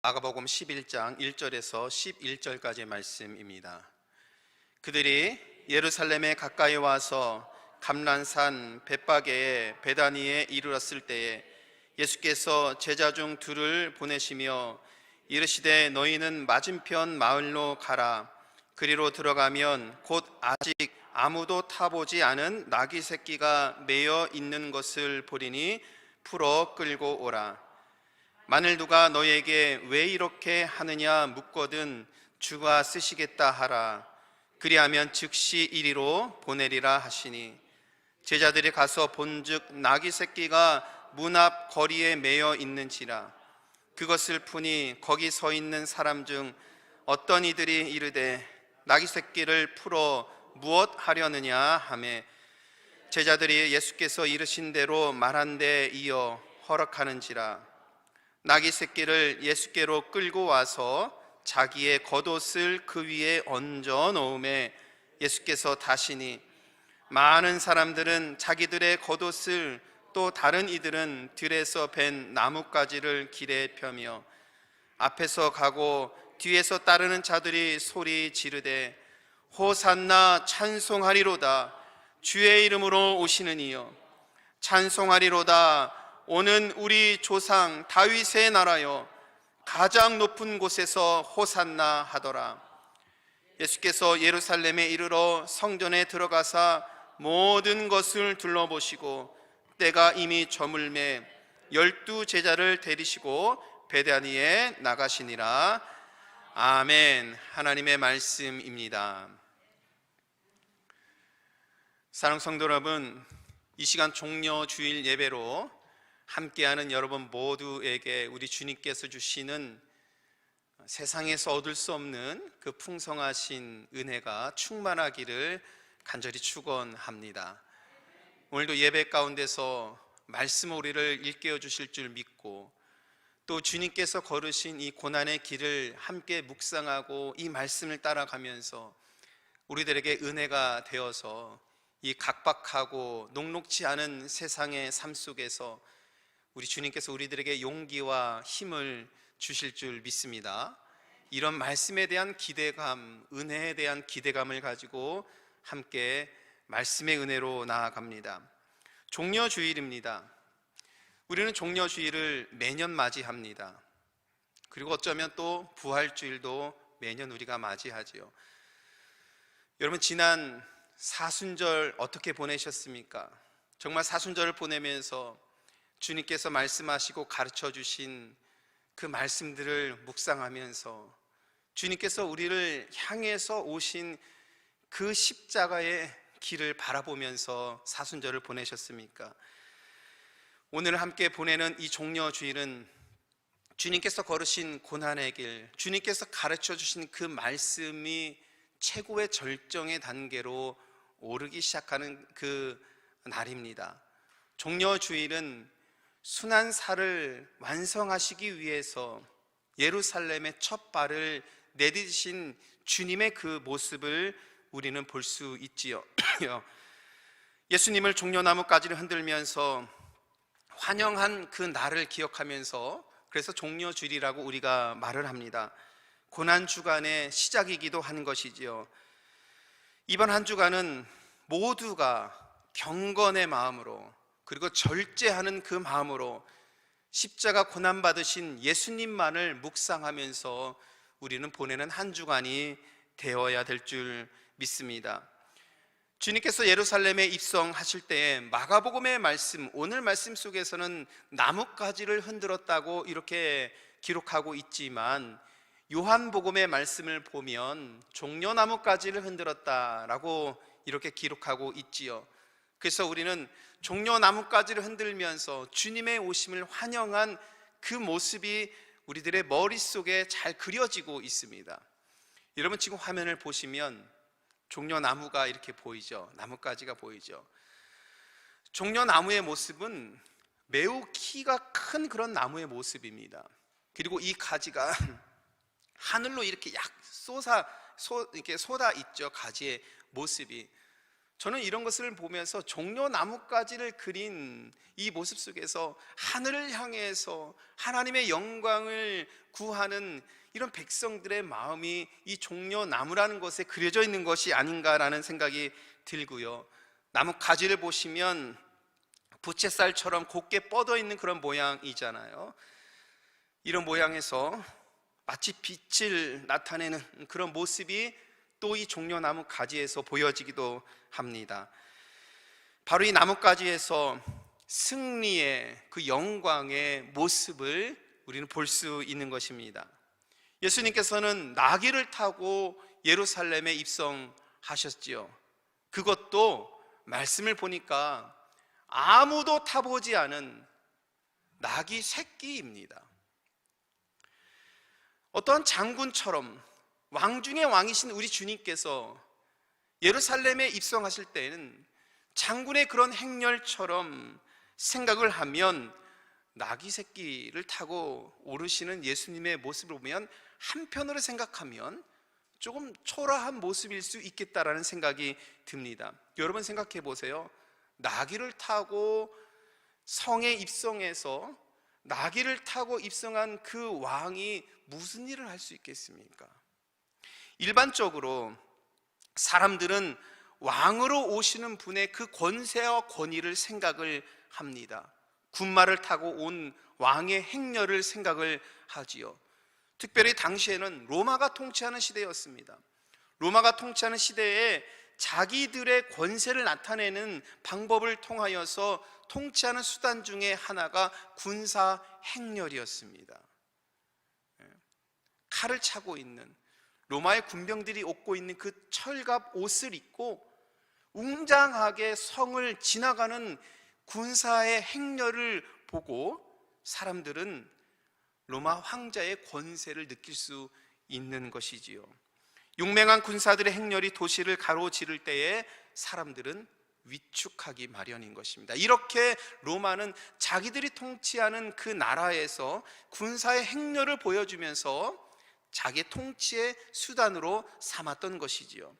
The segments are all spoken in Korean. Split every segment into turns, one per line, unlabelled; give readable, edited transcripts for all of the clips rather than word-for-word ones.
마가복음 11장 1절에서 11절까지의 말씀입니다. 그들이 예루살렘에 가까이 와서 감람산 벳바게의 베다니에 이르렀을 때에 예수께서 제자 중 둘을 보내시며 이르시되 너희는 맞은편 마을로 가라. 그리로 들어가면 곧 아직 아무도 타보지 않은 나귀 새끼가 매여 있는 것을 보리니 풀어 끌고 오라. 만일 누가 너희에게 왜 이렇게 하느냐 묻거든 주가 쓰시겠다 하라. 그리하면 즉시 이리로 보내리라 하시니 제자들이 가서 본즉 나귀 새끼가 문 앞 거리에 매여 있는지라. 그것을 푸니 거기 서 있는 사람 중 어떤 이들이 이르되 나귀 새끼를 풀어 무엇 하려느냐 하매 제자들이 예수께서 이르신 대로 말한 데 이어 허락하는지라. 나귀 새끼를 예수께로 끌고 와서 자기의 겉옷을 그 위에 얹어 놓음에 예수께서 다시니 많은 사람들은 자기들의 겉옷을 또 다른 이들은 들에서 벤 나뭇가지를 길에 펴며 앞에서 가고 뒤에서 따르는 자들이 소리 지르되 호산나 찬송하리로다. 주의 이름으로 오시는 이여 찬송하리로다. 오는 우리 조상 다윗의 나라여 가장 높은 곳에서 호산나 하더라. 예수께서 예루살렘에 이르러 성전에 들어가사 모든 것을 둘러보시고 때가 이미 저물매 12 제자를 데리시고 베다니에 나가시니라. 아멘. 하나님의 말씀입니다. 사랑하는 성도 여러분, 이 시간 종려 주일 예배로 함께하는 여러분 모두에게 우리 주님께서 주시는 세상에서 얻을 수 없는 그 풍성하신 은혜가 충만하기를 간절히 축원합니다. 오늘도 예배 가운데서 말씀 우리를 일깨워 주실 줄 믿고 또 주님께서 걸으신 이 고난의 길을 함께 묵상하고 이 말씀을 따라가면서 우리들에게 은혜가 되어서 이 각박하고 녹록지 않은 세상의 삶 속에서 우리 주님께서 우리들에게 용기와 힘을 주실 줄 믿습니다. 이런 말씀에 대한 기대감, 은혜에 대한 기대감을 가지고 함께 말씀의 은혜로 나아갑니다. 종려주일입니다. 우리는 종려주일을 매년 맞이합니다. 그리고 어쩌면 또 부활주일도 매년 우리가 맞이하지요. 여러분, 지난 사순절 어떻게 보내셨습니까? 정말 사순절을 보내면서 주님께서 말씀하시고 가르쳐 주신 그 말씀들을 묵상하면서 주님께서 우리를 향해서 오신 그 십자가의 길을 바라보면서 사순절을 보내셨습니까? 오늘 함께 보내는 이 종려주일은 주님께서 걸으신 고난의 길, 주님께서 가르쳐 주신 그 말씀이 최고의 절정의 단계로 오르기 시작하는 그 날입니다. 종려주일은 순환사를 완성하시기 위해서 예루살렘의 첫 발을 내디디신 주님의 그 모습을 우리는 볼 수 있지요. 예수님을 종려나무가지를 흔들면서 환영한 그 날을 기억하면서 그래서 종려주일이라고 우리가 말을 합니다. 고난주간의 시작이기도 한 것이지요. 이번 한 주간은 모두가 경건의 마음으로 그리고 절제하는 그 마음으로 십자가 고난받으신 예수님만을 묵상하면서 우리는 보내는 한 주간이 되어야 될 줄 믿습니다. 주님께서 예루살렘에 입성하실 때에 마가복음의 말씀, 오늘 말씀 속에서는 나뭇가지를 흔들었다고 이렇게 기록하고 있지만 요한복음의 말씀을 보면 종려나뭇가지를 흔들었다라고 이렇게 기록하고 있지요. 그래서 우리는 종려나뭇가지를 흔들면서 주님의 오심을 환영한 그 모습이 우리들의 머릿속에 잘 그려지고 있습니다. 여러분, 지금 화면을 보시면 종려나무가 이렇게 보이죠. 나뭇가지가 보이죠. 종려나무의 모습은 매우 키가 큰 그런 나무의 모습입니다. 그리고 이 가지가 하늘로 이렇게 이렇게 쏟아 있죠. 가지의 모습이 저는 이런 것을 보면서 종려 나뭇가지를 그린 이 모습 속에서 하늘을 향해서 하나님의 영광을 구하는 이런 백성들의 마음이 이 종려 나무라는 것에 그려져 있는 것이 아닌가라는 생각이 들고요. 나뭇가지를 보시면 부채살처럼 곱게 뻗어 있는 그런 모양이잖아요. 이런 모양에서 마치 빛을 나타내는 그런 모습이 또 이 종려나무 가지에서 보여지기도 합니다. 바로 이 나뭇가지에서 승리의 그 영광의 모습을 우리는 볼 수 있는 것입니다. 예수님께서는 나귀를 타고 예루살렘에 입성하셨지요. 그것도 말씀을 보니까 아무도 타보지 않은 나귀 새끼입니다. 어떠한 장군처럼 왕 중의 왕이신 우리 주님께서 예루살렘에 입성하실 때에는 장군의 그런 행렬처럼 생각을 하면 나귀 새끼를 타고 오르시는 예수님의 모습을 보면 한편으로 생각하면 조금 초라한 모습일 수 있겠다라는 생각이 듭니다. 여러분 생각해 보세요. 나귀를 타고 성에 입성해서 나귀를 타고 입성한 그 왕이 무슨 일을 할 수 있겠습니까? 일반적으로 사람들은 왕으로 오시는 분의 그 권세와 권위를 생각을 합니다. 군마를 타고 온 왕의 행렬을 생각을 하지요. 특별히 당시에는 로마가 통치하는 시대였습니다. 로마가 통치하는 시대에 자기들의 권세를 나타내는 방법을 통하여서 통치하는 수단 중에 하나가 군사 행렬이었습니다. 칼을 차고 있는 로마의 군병들이 옷고 있는 그 철갑 옷을 입고 웅장하게 성을 지나가는 군사의 행렬을 보고 사람들은 로마 황자의 권세를 느낄 수 있는 것이지요. 용맹한 군사들의 행렬이 도시를 가로지를 때에 사람들은 위축하기 마련인 것입니다. 이렇게 로마는 자기들이 통치하는 그 나라에서 군사의 행렬을 보여주면서 자기의 통치의 수단으로 삼았던 것이지요.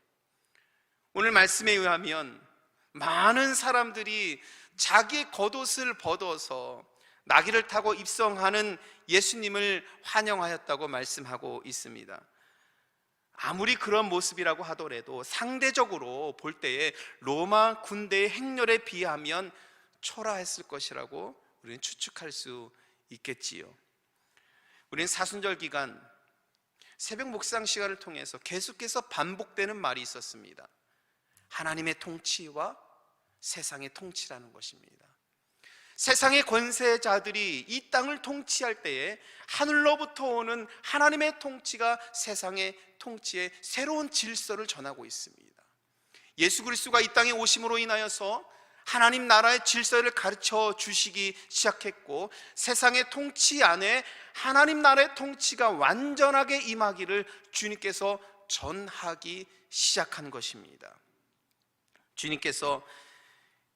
오늘 말씀에 의하면 많은 사람들이 자기의 겉옷을 벗어서 나귀를 타고 입성하는 예수님을 환영하였다고 말씀하고 있습니다. 아무리 그런 모습이라고 하더라도 상대적으로 볼 때에 로마 군대의 행렬에 비하면 초라했을 것이라고 우리는 추측할 수 있겠지요. 우리는 사순절 기간 새벽 묵상 시간을 통해서 계속해서 반복되는 말이 있었습니다. 하나님의 통치와 세상의 통치라는 것입니다. 세상의 권세자들이 이 땅을 통치할 때에 하늘로부터 오는 하나님의 통치가 세상의 통치에 새로운 질서를 전하고 있습니다. 예수 그리스도가 이 땅에 오심으로 인하여서 하나님 나라의 질서를 가르쳐 주시기 시작했고, 세상의 통치 안에 하나님 나라의 통치가 완전하게 임하기를 주님께서 전하기 시작한 것입니다. 주님께서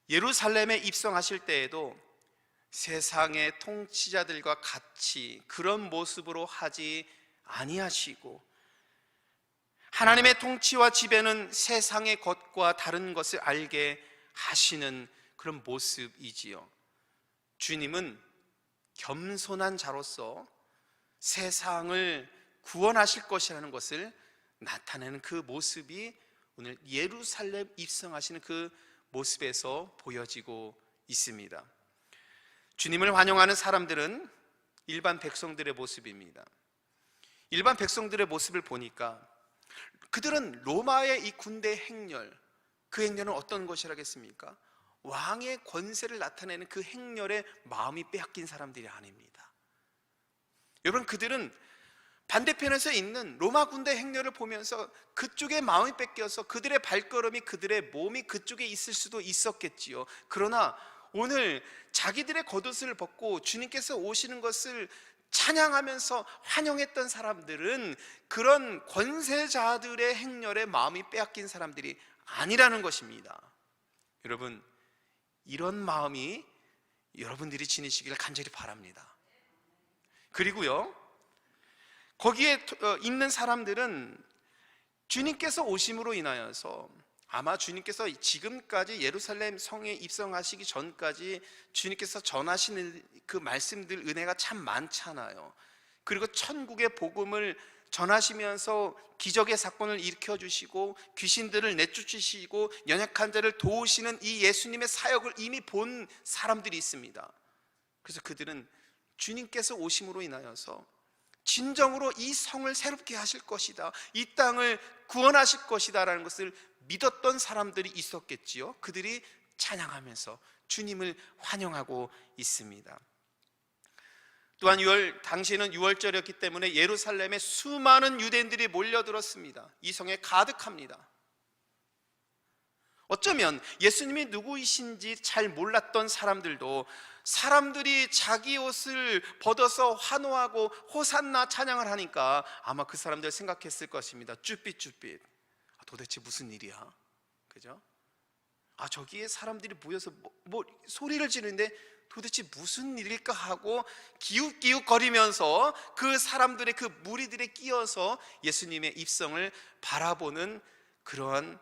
예루살렘에 입성하실 때에도 세상의 통치자들과 같이 그런 모습으로 하지 아니하시고, 하나님의 통치와 지배는 세상의 것과 다른 것을 알게 하시는 그런 모습이지요. 주님은 겸손한 자로서 세상을 구원하실 것이라는 것을 나타내는 그 모습이 오늘 예루살렘 입성하시는 그 모습에서 보여지고 있습니다. 주님을 환영하는 사람들은 일반 백성들의 모습입니다. 일반 백성들의 모습을 보니까 그들은 로마의 이 군대 행렬, 그 행렬은 어떤 것이라겠습니까? 왕의 권세를 나타내는 그 행렬에 마음이 빼앗긴 사람들이 아닙니다. 여러분, 그들은 반대편에서 있는 로마 군대 행렬을 보면서 그쪽에 마음이 뺏겨서 그들의 발걸음이, 그들의 몸이 그쪽에 있을 수도 있었겠지요. 그러나 오늘 자기들의 겉옷을 벗고 주님께서 오시는 것을 찬양하면서 환영했던 사람들은 그런 권세자들의 행렬에 마음이 빼앗긴 사람들이 아니라는 것입니다. 여러분, 이런 마음이 여러분들이 지니시기를 간절히 바랍니다. 그리고요, 거기에 있는 사람들은 주님께서 오심으로 인하여서 아마 주님께서 지금까지 예루살렘 성에 입성하시기 전까지 주님께서 전하시는 그 말씀들 은혜가 참 많잖아요. 그리고 천국의 복음을 전하시면서 기적의 사건을 일으켜 주시고 귀신들을 내쫓으시고 연약한 자를 도우시는 이 예수님의 사역을 이미 본 사람들이 있습니다. 그래서 그들은 주님께서 오심으로 인하여서 진정으로 이 성을 새롭게 하실 것이다, 이 땅을 구원하실 것이다 라는 것을 믿었던 사람들이 있었겠지요. 그들이 찬양하면서 주님을 환영하고 있습니다. 또한 당시에는 유월절이었기 때문에 예루살렘에 수많은 유대인들이 몰려들었습니다. 이 성에 가득합니다. 어쩌면 예수님이 누구이신지 잘 몰랐던 사람들도 사람들이 자기 옷을 벗어서 환호하고 호산나 찬양을 하니까 아마 그 사람들 생각했을 것입니다. 쭈삣쭈삣, 도대체 무슨 일이야? 그죠? 저기에 사람들이 모여서 뭐 소리를 지르는데 도대체 무슨 일일까 하고 기웃기웃거리면서 그 사람들의 그 무리들에 끼어서 예수님의 입성을 바라보는 그러한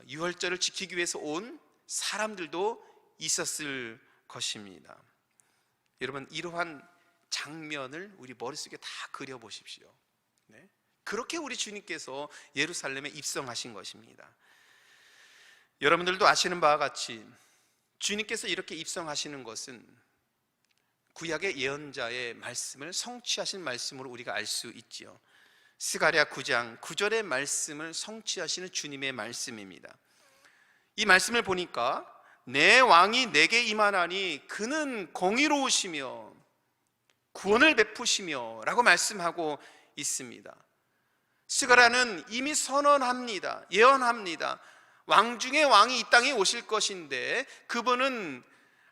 유월절을 지키기 위해서 온 사람들도 있었을 것입니다. 여러분, 이러한 장면을 우리 머릿속에 다 그려보십시오. 네? 그렇게 우리 주님께서 예루살렘에 입성하신 것입니다. 여러분들도 아시는 바와 같이 주님께서 이렇게 입성하시는 것은 구약의 예언자의 말씀을 성취하신 말씀으로 우리가 알 수 있지요. 스가랴 9장 9절의 말씀을 성취하시는 주님의 말씀입니다. 이 말씀을 보니까 내 왕이 내게 임하나니 그는 공의로우시며 구원을 베푸시며 라고 말씀하고 있습니다. 스가랴는 이미 선언합니다. 예언합니다. 왕 중에 왕이 이 땅에 오실 것인데 그분은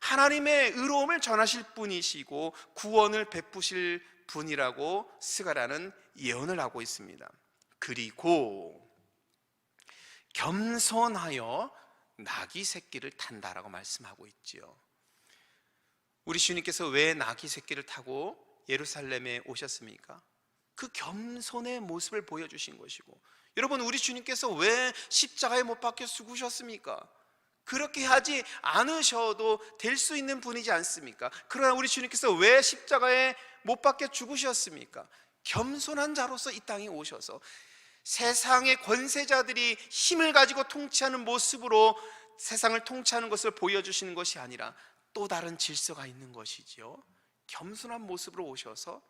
하나님의 의로움을 전하실 분이시고 구원을 베푸실 분이라고 스가랴는 예언을 하고 있습니다. 그리고 겸손하여 나귀 새끼를 탄다라고 말씀하고 있지요. 우리 주님께서 왜 나귀 새끼를 타고 예루살렘에 오셨습니까? 그 겸손의 모습을 보여주신 것이고, 여러분, 우리 주님께서 왜 십자가에 못 박혀 죽으셨습니까? 그렇게 하지 않으셔도 될 수 있는 분이지 않습니까? 그러나 우리 주님께서 왜 십자가에 못 박혀 죽으셨습니까? 겸손한 자로서 이 땅에 오셔서 세상의 권세자들이 힘을 가지고 통치하는 모습으로 세상을 통치하는 것을 보여주시는 것이 아니라 또 다른 질서가 있는 것이지요. 겸손한 모습으로 오셔서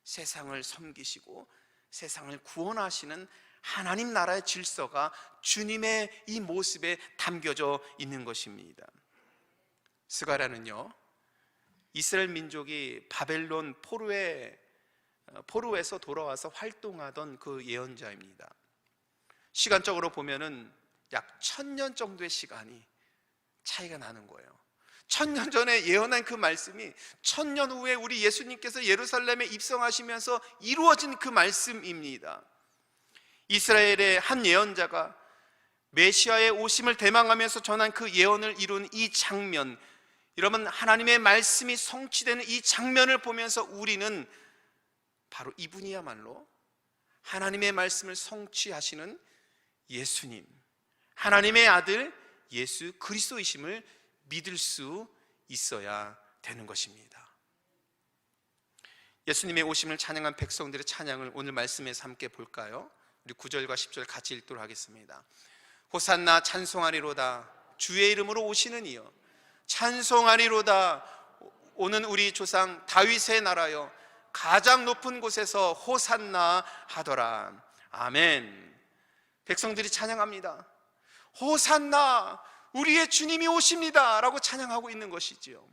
세상을 섬기시고 세상을 구원하시는 하나님 나라의 질서가 주님의 이 모습에 담겨져 있는 것입니다. 스가랴는요, 이스라엘 민족이 바벨론 포로에서 돌아와서 활동하던 그 예언자입니다. 시간적으로 보면은 약 1000년 정도의 시간이 차이가 나는 거예요. 1000년 전에 예언한 그 말씀이 1000년 후에 우리 예수님께서 예루살렘에 입성하시면서 이루어진 그 말씀입니다. 이스라엘의 한 예언자가 메시아의 오심을 대망하면서 전한 그 예언을 이룬 이 장면, 여러분, 하나님의 말씀이 성취되는 이 장면을 보면서 우리는 바로 이분이야말로 하나님의 말씀을 성취하시는 예수님, 하나님의 아들 예수 그리스도이심을 믿을 수 있어야 되는 것입니다. 예수님의 오심을 찬양한 백성들의 찬양을 오늘 말씀에서 함께 볼까요? 우리 9절과 10절 같이 읽도록 하겠습니다. 호산나 찬송하리로다, 주의 이름으로 오시는 이여 찬송하리로다. 오는 우리 조상 다윗의 나라여 가장 높은 곳에서 호산나 하더라. 아멘. 백성들이 찬양합니다. 호산나, 우리의 주님이 오십니다 라고 찬양하고 있는 것이지요.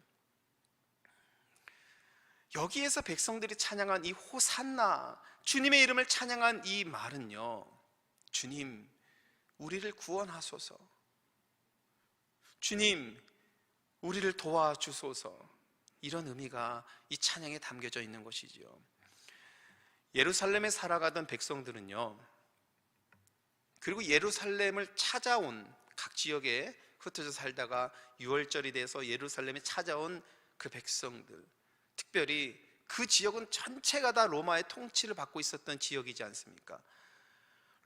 여기에서 백성들이 찬양한 이 호산나, 주님의 이름을 찬양한 이 말은요, 주님 우리를 구원하소서, 주님 우리를 도와주소서, 이런 의미가 이 찬양에 담겨져 있는 것이지요. 예루살렘에 살아가던 백성들은요, 그리고 예루살렘을 찾아온 각 지역에 흩어져 살다가 유월절이 돼서 예루살렘에 찾아온 그 백성들, 특별히 그 지역은 전체가 다 로마의 통치를 받고 있었던 지역이지 않습니까?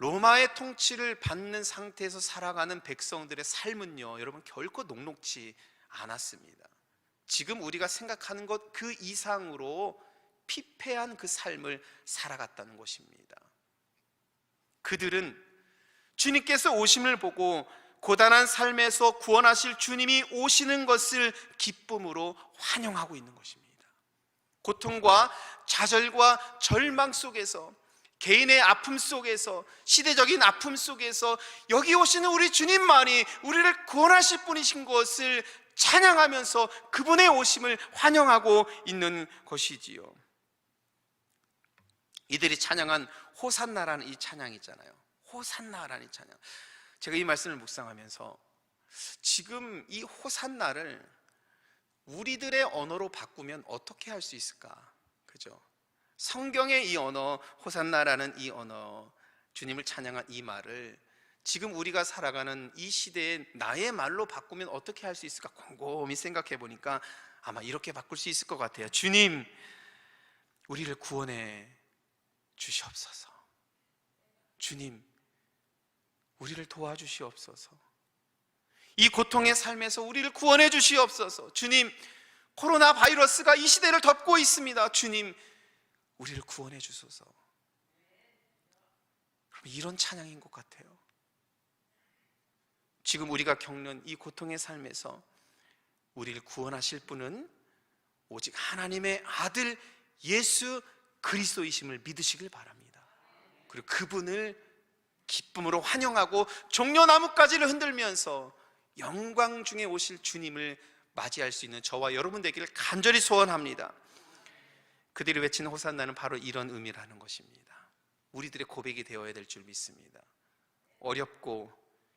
로마의 통치를 받는 상태에서 살아가는 백성들의 삶은요, 여러분 결코 녹록지 않았습니다. 지금 우리가 생각하는 것 그 이상으로 피폐한 그 삶을 살아갔다는 것입니다. 그들은 주님께서 오심을 보고 고단한 삶에서 구원하실 주님이 오시는 것을 기쁨으로 환영하고 있는 것입니다. 고통과 좌절과 절망 속에서, 개인의 아픔 속에서, 시대적인 아픔 속에서 여기 오시는 우리 주님만이 우리를 구원하실 분이신 것을 찬양하면서 그분의 오심을 환영하고 있는 것이지요. 이들이 찬양한 호산나라는 이 찬양이 있잖아요. 호산나라는 이 찬양. 제가 이 말씀을 묵상하면서 지금 이 호산나를 우리들의 언어로 바꾸면 어떻게 할 수 있을까? 그죠? 성경의 이 언어, 호산나라는 이 언어, 주님을 찬양한 이 말을 지금 우리가 살아가는 이 시대에 나의 말로 바꾸면 어떻게 할 수 있을까? 곰곰이 생각해 보니까 아마 이렇게 바꿀 수 있을 것 같아요. 주님, 우리를 구원해 주시옵소서. 주님, 우리를 도와주시옵소서. 이 고통의 삶에서 우리를 구원해 주시옵소서. 주님, 코로나 바이러스가 이 시대를 덮고 있습니다. 주님, 우리를 구원해 주소서. 이런 찬양인 것 같아요. 지금 우리가 겪는 이 고통의 삶에서 우리를 구원하실 분은 오직 하나님의 아들 예수 그리스도이심을 믿으시길 바랍니다. 그리고 그분을 기쁨으로 환영하고 종려나뭇가지를 흔들면서 영광 중에 오실 주님을 맞이할 수 있는 저와 여러분 되기를 간절히 소원합니다. 그들이 외치는 호산나는 바로 이런 의미라는 것입니다. 우리들의 고백이 되어야 될 줄 믿습니다. 어렵고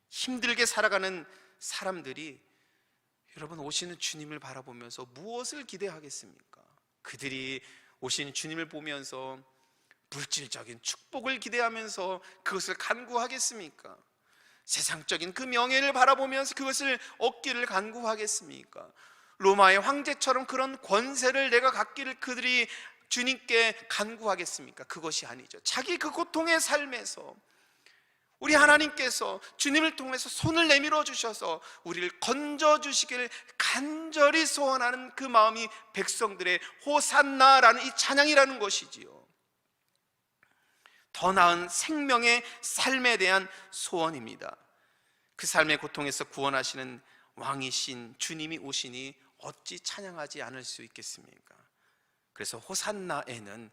힘들게 살아가는 사람들이 여러분 오시는 주님을 바라보면서 무엇을 기대하겠습니까? 그들이 오시는 주님을 보면서 물질적인 축복을 기대하면서 그것을 간구하겠습니까? 세상적인 그 명예를 바라보면서 그것을 얻기를 간구하겠습니까? 로마의 황제처럼 그런 권세를 내가 갖기를 그들이 주님께 간구하겠습니까? 그것이 아니죠. 자기 그 고통의 삶에서 우리 하나님께서 주님을 통해서 손을 내밀어 주셔서 우리를 건져 주시기를 간절히 소원하는 그 마음이 백성들의 호산나라는 이 찬양이라는 것이지요. 더 나은 생명의 삶에 대한 소원입니다. 그 삶의 고통에서 구원하시는 왕이신 주님이 오시니 어찌 찬양하지 않을 수 있겠습니까? 그래서 호산나에는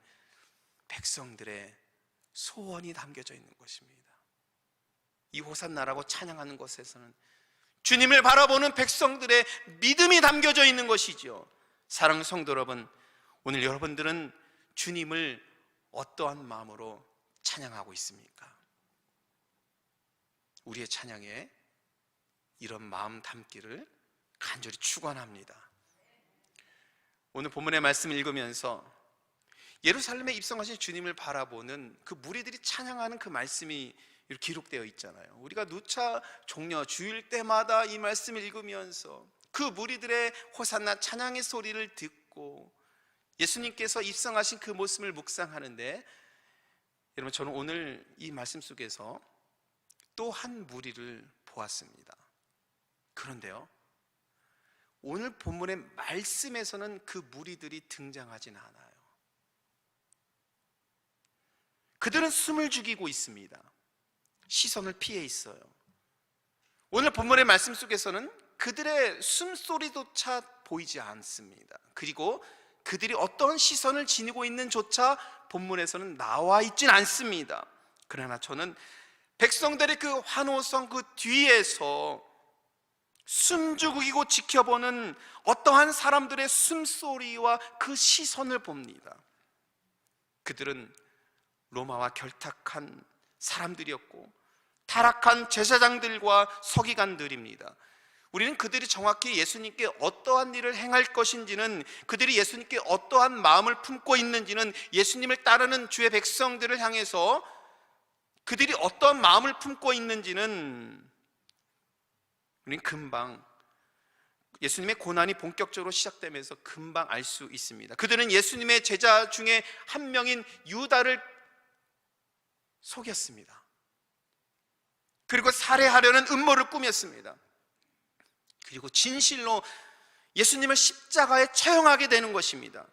백성들의 소원이 담겨져 있는 것입니다. 이 호산나라고 찬양하는 것에서는 주님을 바라보는 백성들의 믿음이 담겨져 있는 것이죠. 사랑하는 성도 여러분, 오늘 여러분들은 주님을 어떠한 마음으로 찬양하고 있습니까? 우리의 찬양에 이런 마음 담기를 간절히 축원합니다. 오늘 본문의 말씀을 읽으면서 예루살렘에 입성하신 주님을 바라보는 그 무리들이 찬양하는 그 말씀이 이렇게 기록되어 있잖아요. 우리가 누차 종려 주일 때마다 이 말씀을 읽으면서 그 무리들의 호산나 찬양의 소리를 듣고 예수님께서 입성하신 그 모습을 묵상하는데, 여러분 저는 오늘 이 말씀 속에서 또 한 무리를 보았습니다. 그런데요, 오늘 본문의 말씀에서는 그 무리들이 등장하진 않아요. 그들은 숨을 죽이고 있습니다. 시선을 피해 있어요. 오늘 본문의 말씀 속에서는 그들의 숨소리조차 보이지 않습니다. 그리고 그들이 어떤 시선을 지니고 있는조차 본문에서는 나와 있진 않습니다. 그러나 저는 백성들의 그 환호성 그 뒤에서 숨죽이고 지켜보는 어떠한 사람들의 숨소리와 그 시선을 봅니다. 그들은 로마와 결탁한 사람들이었고 타락한 제사장들과 서기관들입니다. 우리는 그들이 정확히 예수님께 어떠한 일을 행할 것인지는, 그들이 예수님께 어떠한 마음을 품고 있는지는, 예수님을 따르는 주의 백성들을 향해서 그들이 어떠한 마음을 품고 있는지는 우리는 금방, 예수님의 고난이 본격적으로 시작되면서 금방 알 수 있습니다. 그들은 예수님의 제자 중에 한 명인 유다를 속였습니다. 그리고 살해하려는 음모를 꾸몄습니다. 그리고 진실로 예수님을 십자가에 처형하게 되는 것입니다.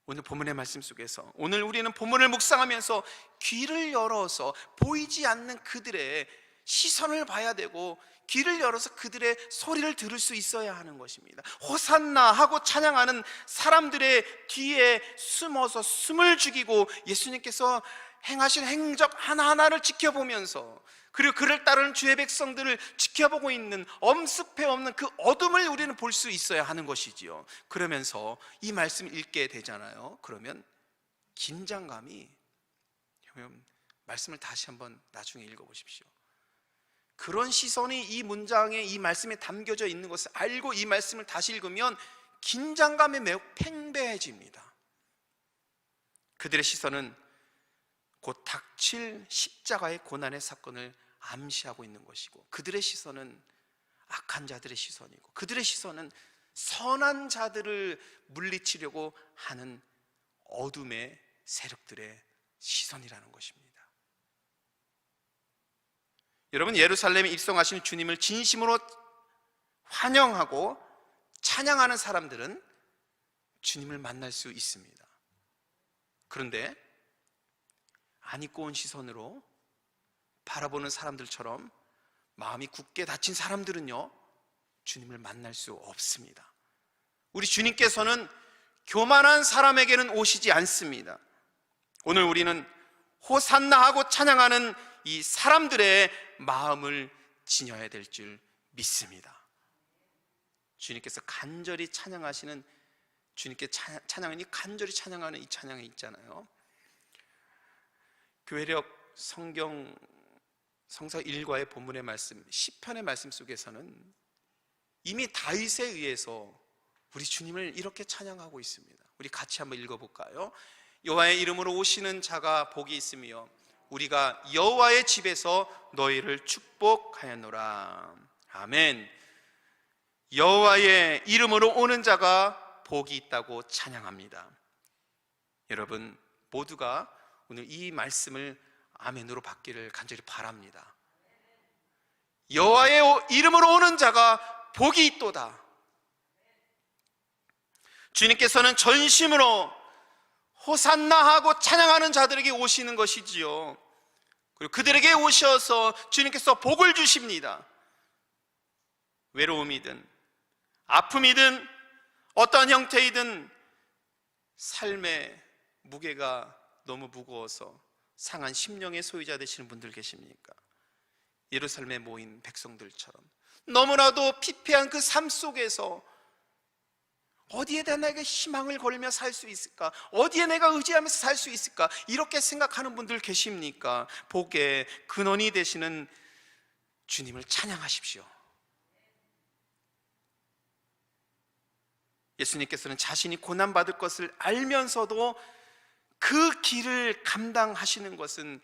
오늘 본문의 말씀 속에서, 오늘 우리는 본문을 묵상하면서 귀를 열어서 보이지 않는 그들의 시선을 봐야 되고, 귀를 열어서 그들의 소리를 들을 수 있어야 하는 것입니다. 호산나 하고 찬양하는 사람들의 뒤에 숨어서 숨을 죽이고 예수님께서 행하신 행적 하나하나를 지켜보면서, 그리고 그를 따르는 주의 백성들을 지켜보고 있는 엄습해 없는 그 어둠을 우리는 볼 수 있어야 하는 것이지요. 그러면서 이 말씀을 읽게 되잖아요. 그러면 긴장감이, 말씀을 다시 한번 나중에 읽어보십시오. 그런 시선이 이 문장에, 이 말씀에 담겨져 있는 것을 알고 이 말씀을 다시 읽으면 긴장감이 매우 팽배해집니다. 그들의 시선은 곧 닥칠 십자가의 고난의 사건을 암시하고 있는 것이고, 그들의 시선은 악한 자들의 시선이고, 그들의 시선은 선한 자들을 물리치려고 하는 어둠의 세력들의 시선이라는 것입니다. 여러분, 예루살렘에 입성하신 주님을 진심으로 환영하고 찬양하는 사람들은 주님을 만날 수 있습니다. 그런데 안 입고 온 시선으로 바라보는 사람들처럼 마음이 굳게 닫힌 사람들은요, 주님을 만날 수 없습니다. 우리 주님께서는 교만한 사람에게는 오시지 않습니다. 오늘 우리는 호산나 하고 찬양하는 이 사람들의 마음을 지녀야 될 줄 믿습니다. 주님께서 간절히 찬양하시는, 주님께 찬양하니 간절히 찬양하는 이 찬양이 있잖아요. 교회력 성경 성서 1과의 본문의 말씀, 시편의 말씀 속에서는 이미 다윗에 의해서 우리 주님을 이렇게 찬양하고 있습니다. 우리 같이 한번 읽어볼까요? 여호와의 이름으로 오시는 자가 복이 있으며 우리가 여호와의 집에서 너희를 축복하였노라. 아멘. 여호와의 이름으로 오는 자가 복이 있다고 찬양합니다. 여러분 모두가 오늘 이 말씀을 아멘으로 받기를 간절히 바랍니다. 여호와의 이름으로 오는 자가 복이 있도다. 주님께서는 전심으로 호산나 하고 찬양하는 자들에게 오시는 것이지요. 그리고 그들에게 오셔서 주님께서 복을 주십니다. 외로움이든 아픔이든 어떤 형태이든 삶의 무게가 너무 무거워서 상한 심령의 소유자 되시는 분들 계십니까? 예루살렘에 모인 백성들처럼 너무나도 피폐한 그 삶 속에서 어디에다 내가 희망을 걸며 살 수 있을까? 어디에 내가 의지하면서 살 수 있을까? 이렇게 생각하는 분들 계십니까? 복의 근원이 되시는 주님을 찬양하십시오. 예수님께서는 자신이 고난받을 것을 알면서도 그 길을 감당하시는 것은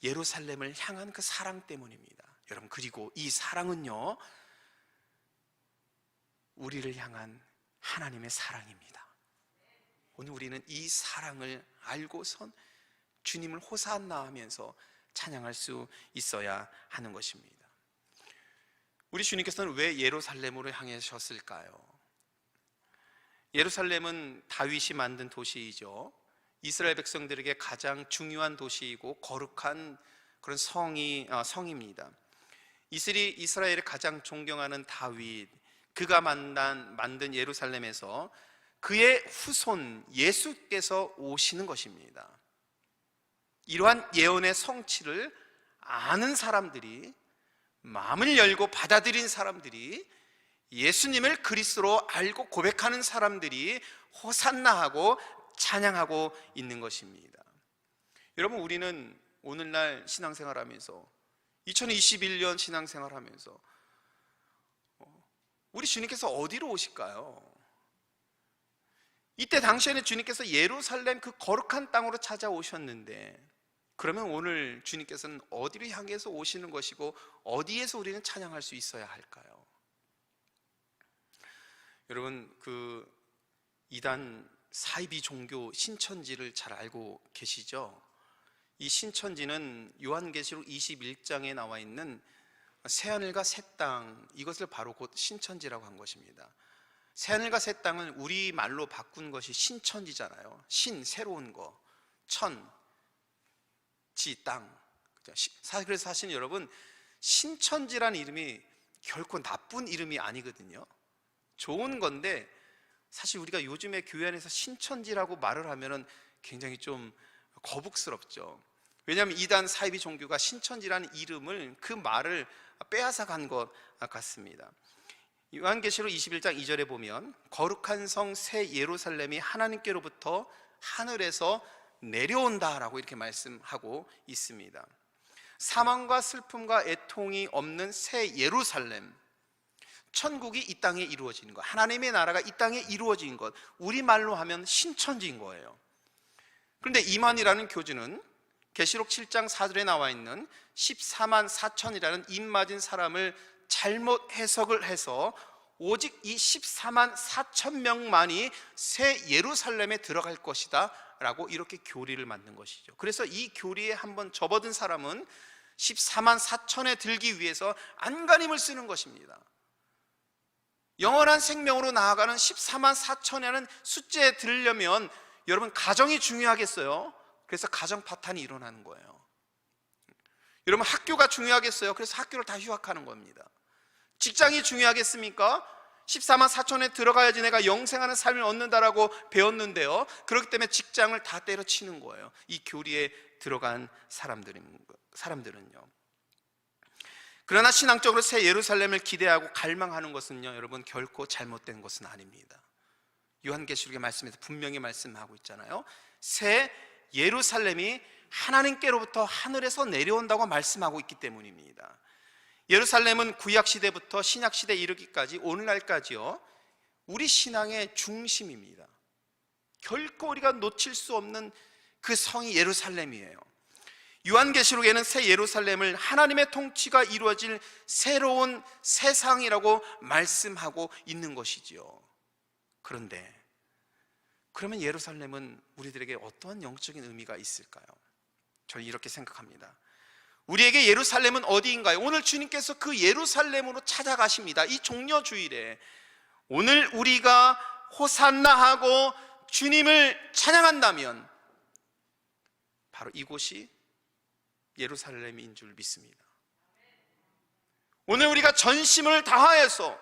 예루살렘을 향한 그 사랑 때문입니다. 여러분, 그리고 이 사랑은요, 우리를 향한 하나님의 사랑입니다. 오늘 우리는 이 사랑을 알고선 주님을 호산나 하면서 찬양할 수 있어야 하는 것입니다. 우리 주님께서는 왜 예루살렘으로 향하셨을까요? 예루살렘은 다윗이 만든 도시이죠. 이스라엘 백성들에게 가장 중요한 도시이고 거룩한 그런 성입니다. 이스라엘이 가장 존경하는 다윗, 그가 만든 예루살렘에서 그의 후손 예수께서 오시는 것입니다. 이러한 예언의 성취를 아는 사람들이, 마음을 열고 받아들인 사람들이, 예수님을 그리스도로 알고 고백하는 사람들이 호산나하고 찬양하고 있는 것입니다. 여러분, 우리는 오늘날 신앙생활하면서 2021년 신앙생활하면서 우리 주님께서 어디로 오실까요? 이때 당시에는 주님께서 예루살렘 그 거룩한 땅으로 찾아오셨는데, 그러면 오늘 주님께서는 어디를 향해서 오시는 것이고 어디에서 우리는 찬양할 수 있어야 할까요? 여러분, 그 이단 사이비 종교 신천지를 잘 알고 계시죠? 이 신천지는 요한계시록 21장에 나와 있는 새하늘과 새 땅, 이것을 바로 곧 신천지라고 한 것입니다. 새하늘과 새 땅은 우리말로 바꾼 것이 신천지잖아요. 신, 새로운 거, 천, 지, 땅. 그래서 사실 여러분, 신천지라는 이름이 결코 나쁜 이름이 아니거든요. 좋은 건데, 사실 우리가 요즘에 교회 안에서 신천지라고 말을 하면은 굉장히 좀 거북스럽죠. 왜냐하면 이단 사이비 종교가 신천지라는 이름을, 그 말을 빼앗아 간 것 같습니다. 요한계시록 21장 2절에 보면 거룩한 성 새 예루살렘이 하나님께로부터 하늘에서 내려온다라고 이렇게 말씀하고 있습니다. 사망과 슬픔과 애통이 없는 새 예루살렘, 천국이 이 땅에 이루어지는 것, 하나님의 나라가 이 땅에 이루어진 것, 우리말로 하면 신천지인 거예요. 그런데 이만희라는 교주는 계시록 7장 4절에 나와 있는 14만 4천이라는 입맞은 사람을 잘못 해석을 해서 오직 이 14만 4천 명만이 새 예루살렘에 들어갈 것이다 라고 이렇게 교리를 만든 것이죠. 그래서 이 교리에 한번 접어든 사람은 14만 4천에 들기 위해서 안간힘을 쓰는 것입니다. 영원한 생명으로 나아가는 14만 4천이라는 숫자에 들으려면 여러분, 가정이 중요하겠어요? 그래서 가정 파탄이 일어나는 거예요. 여러분, 학교가 중요하겠어요? 그래서 학교를 다 휴학하는 겁니다. 직장이 중요하겠습니까? 14만 4천에 들어가야지 내가 영생하는 삶을 얻는다라고 배웠는데요, 그렇기 때문에 직장을 다 때려치는 거예요. 이 교리에 들어간 사람들은요. 그러나 신앙적으로 새 예루살렘을 기대하고 갈망하는 것은요, 여러분, 결코 잘못된 것은 아닙니다. 요한계시록의 말씀에서 분명히 말씀하고 있잖아요. 새 예루살렘이 하나님께로부터 하늘에서 내려온다고 말씀하고 있기 때문입니다. 예루살렘은 구약시대부터 신약시대에 이르기까지 오늘날까지요, 우리 신앙의 중심입니다. 결코 우리가 놓칠 수 없는 그 성이 예루살렘이에요. 요한계시록에는 새 예루살렘을 하나님의 통치가 이루어질 새로운 세상이라고 말씀하고 있는 것이지요. 그런데 그러면 예루살렘은 우리들에게 어떠한 영적인 의미가 있을까요? 저는 이렇게 생각합니다. 우리에게 예루살렘은 어디인가요? 오늘 주님께서 그 예루살렘으로 찾아가십니다. 이 종려주일에 오늘 우리가 호산나하고 주님을 찬양한다면 바로 이곳이 예루살렘인 줄 믿습니다. 오늘 우리가 전심을 다하여서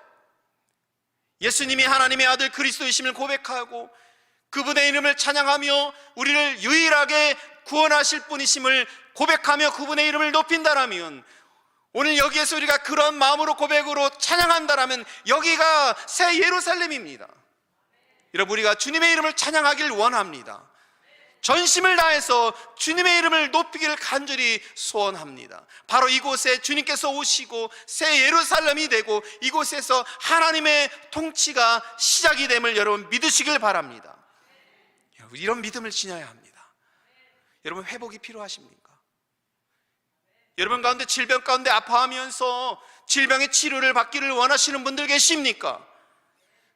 예수님이 하나님의 아들 그리스도이심을 고백하고 그분의 이름을 찬양하며 우리를 유일하게 구원하실 분이심을 고백하며 그분의 이름을 높인다라면, 오늘 여기에서 우리가 그런 마음으로 고백으로 찬양한다라면 여기가 새 예루살렘입니다. 여러분, 우리가 주님의 이름을 찬양하길 원합니다. 전심을 다해서 주님의 이름을 높이기를 간절히 소원합니다. 바로 이곳에 주님께서 오시고 새 예루살렘이 되고 이곳에서 하나님의 통치가 시작이 됨을 여러분 믿으시길 바랍니다. 이런 믿음을 지녀야 합니다. 여러분, 회복이 필요하십니까? 여러분 가운데 질병 가운데 아파하면서 질병의 치료를 받기를 원하시는 분들 계십니까?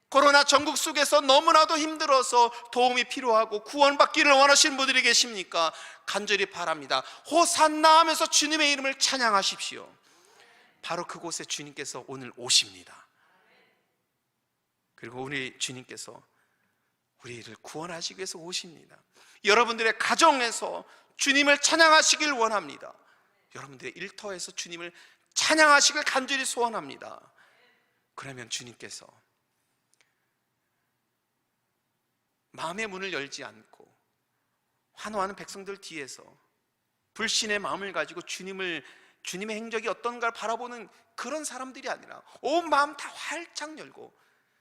코로나 전국 속에서 너무나도 힘들어서 도움이 필요하고 구원받기를 원하시는 분들이 계십니까? 간절히 바랍니다. 호산나 하면서 주님의 이름을 찬양하십시오. 바로 그곳에 주님께서 오늘 오십니다. 그리고 우리 주님께서 우리를 구원하시기 위해서 오십니다. 여러분들의 가정에서 주님을 찬양하시길 원합니다. 여러분들의 일터에서 주님을 찬양하시길 간절히 소원합니다. 그러면 주님께서 마음의 문을 열지 않고 환호하는 백성들 뒤에서 불신의 마음을 가지고 주님의 행적이 어떤가를 바라보는 그런 사람들이 아니라 온 마음 다 활짝 열고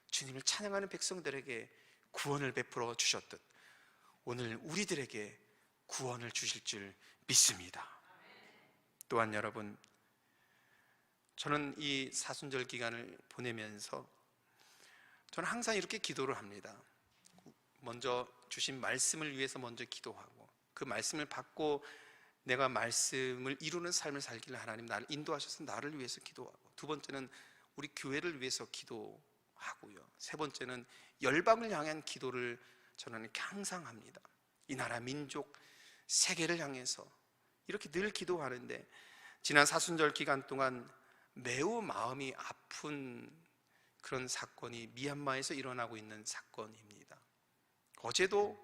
주님을 찬양하는 백성들에게 구원을 베풀어 주셨듯 오늘 우리들에게 구원을 주실 줄 믿습니다. 또한 여러분, 저는 이 사순절 기간을 보내면서 저는 항상 이렇게 기도를 합니다. 먼저 주신 말씀을 위해서 먼저 기도하고 그 말씀을 받고 내가 말씀을 이루는 삶을 살기를 하나님 나를 인도하셔서 나를 위해서 기도하고, 두 번째는 우리 교회를 위해서 기도하고요, 세 번째는 열방을 향한 기도를 저는 이렇게 항상 합니다. 이 나라 민족 세계를 향해서 이렇게 늘 기도하는데 지난 사순절 기간 동안 매우 마음이 아픈 그런 사건이 미얀마에서 일어나고 있는 사건입니다. 어제도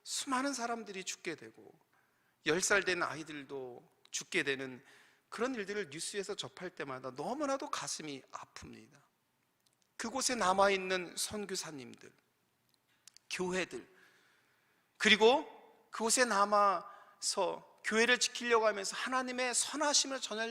수많은 사람들이 죽게 되고 10살 된 아이들도 죽게 되는 그런 일들을 뉴스에서 접할 때마다 너무나도 가슴이 아픕니다. 그곳에 남아있는 선교사님들, 교회들, 그리고 그곳에 남아서 교회를 지키려고 하면서 하나님의 선하심을 전하려고